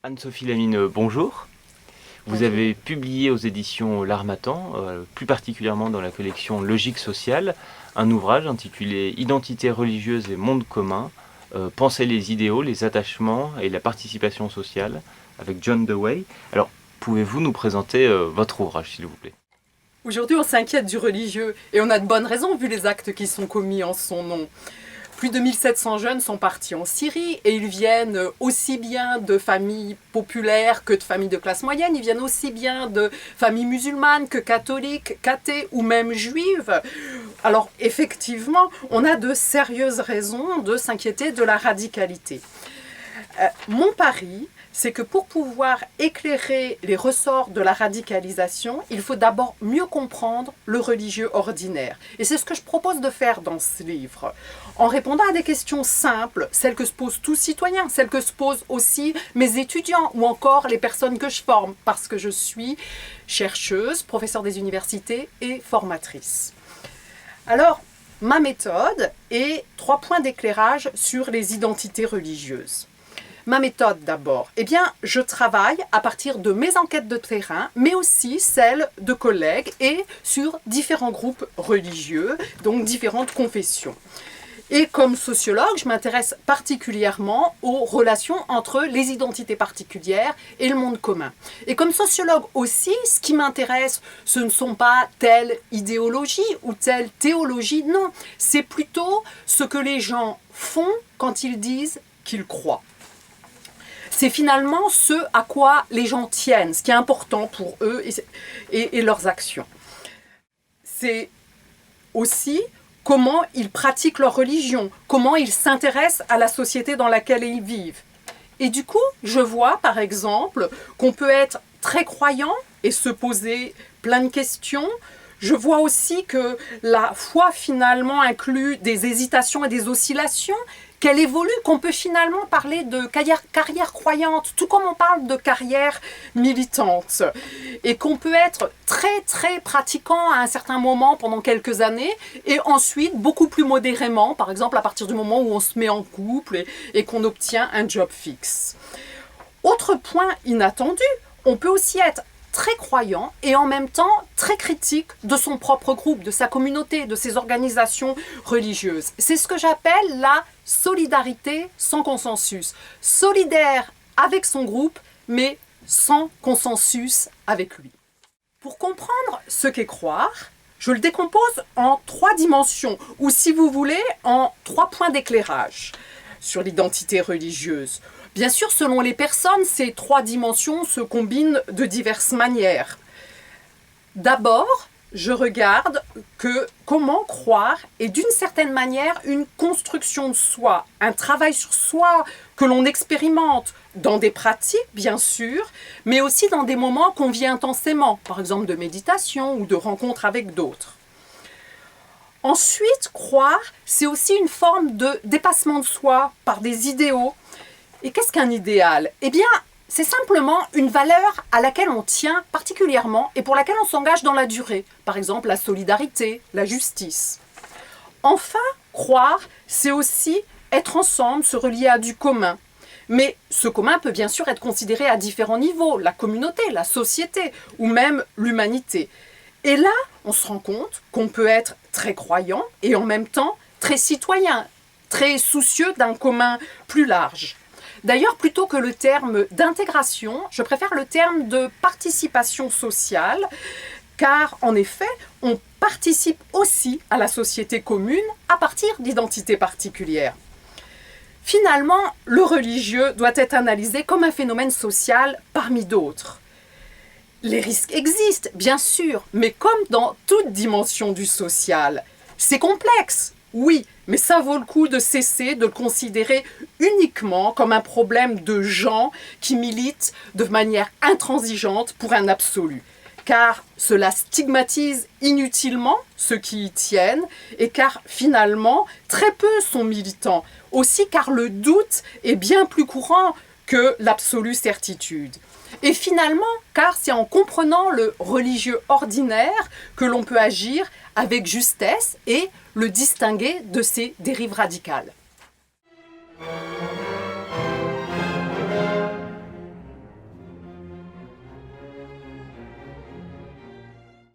Anne-Sophie Lamine, bonjour. Vous avez publié aux éditions L'Harmattan, plus particulièrement dans la collection Logique sociale, un ouvrage intitulé Identité religieuse et monde commun, penser les idéaux, les attachements et la participation sociale, avec John Dewey. Alors, pouvez-vous nous présenter votre ouvrage, s'il vous plaît? Aujourd'hui, on s'inquiète du religieux, et on a de bonnes raisons vu les actes qui sont commis en son nom. Plus de 1700 jeunes sont partis en Syrie et ils viennent aussi bien de familles populaires que de familles de classe moyenne. Ils viennent aussi bien de familles musulmanes que catholiques, cathées ou même juives. Alors effectivement, on a de sérieuses raisons de s'inquiéter de la radicalité. Mon pari, c'est que pour pouvoir éclairer les ressorts de la radicalisation, il faut d'abord mieux comprendre le religieux ordinaire. Et c'est ce que je propose de faire dans ce livre, en répondant à des questions simples, celles que se posent tous citoyens, celles que se posent aussi mes étudiants ou encore les personnes que je forme, parce que je suis chercheuse, professeure des universités et formatrice. Alors, ma méthode est 3 points d'éclairage sur les identités religieuses. Ma méthode d'abord, eh bien, je travaille à partir de mes enquêtes de terrain, mais aussi celles de collègues et sur différents groupes religieux, donc différentes confessions. Et comme sociologue, je m'intéresse particulièrement aux relations entre les identités particulières et le monde commun. Et comme sociologue aussi, ce qui m'intéresse, ce ne sont pas telle idéologie ou telle théologie, non, c'est plutôt ce que les gens font quand ils disent qu'ils croient. C'est finalement ce à quoi les gens tiennent, ce qui est important pour eux et leurs actions. C'est aussi comment ils pratiquent leur religion, comment ils s'intéressent à la société dans laquelle ils vivent. Et du coup, je vois par exemple qu'on peut être très croyant et se poser plein de questions. Je vois aussi que la foi finalement inclut des hésitations et des oscillations, qu'elle évolue, qu'on peut finalement parler de carrière croyante, tout comme on parle de carrière militante. Et qu'on peut être très très pratiquant à un certain moment pendant quelques années, et ensuite beaucoup plus modérément, par exemple à partir du moment où on se met en couple et qu'on obtient un job fixe. Autre point inattendu, on peut aussi être très croyant et en même temps très critique de son propre groupe, de sa communauté, de ses organisations religieuses. C'est ce que j'appelle la solidarité sans consensus. Solidaire avec son groupe, mais sans consensus avec lui. Pour comprendre ce qu'est croire, je le décompose en 3 dimensions, ou si vous voulez, en 3 points d'éclairage sur l'identité religieuse. Bien sûr, selon les personnes, ces 3 dimensions se combinent de diverses manières. D'abord, je regarde comment croire est d'une certaine manière une construction de soi, un travail sur soi que l'on expérimente dans des pratiques, bien sûr, mais aussi dans des moments qu'on vit intensément, par exemple de méditation ou de rencontre avec d'autres. Ensuite, croire, c'est aussi une forme de dépassement de soi par des idéaux. Et qu'est-ce qu'un idéal? Eh bien, c'est simplement une valeur à laquelle on tient particulièrement et pour laquelle on s'engage dans la durée. Par exemple, la solidarité, la justice. Enfin, croire, c'est aussi être ensemble, se relier à du commun. Mais ce commun peut bien sûr être considéré à différents niveaux, la communauté, la société ou même l'humanité. Et là, on se rend compte qu'on peut être très croyant et en même temps très citoyen, très soucieux d'un commun plus large. D'ailleurs, plutôt que le terme d'intégration, je préfère le terme de participation sociale, car en effet, on participe aussi à la société commune à partir d'identités particulières. Finalement, le religieux doit être analysé comme un phénomène social parmi d'autres. Les risques existent, bien sûr, mais comme dans toute dimension du social, c'est complexe. Oui, mais ça vaut le coup de cesser de le considérer uniquement comme un problème de gens qui militent de manière intransigeante pour un absolu. Car cela stigmatise inutilement ceux qui y tiennent et car finalement, très peu sont militants. Aussi car le doute est bien plus courant que l'absolue certitude. Et finalement, car c'est en comprenant le religieux ordinaire que l'on peut agir avec justesse et le distinguer de ses dérives radicales.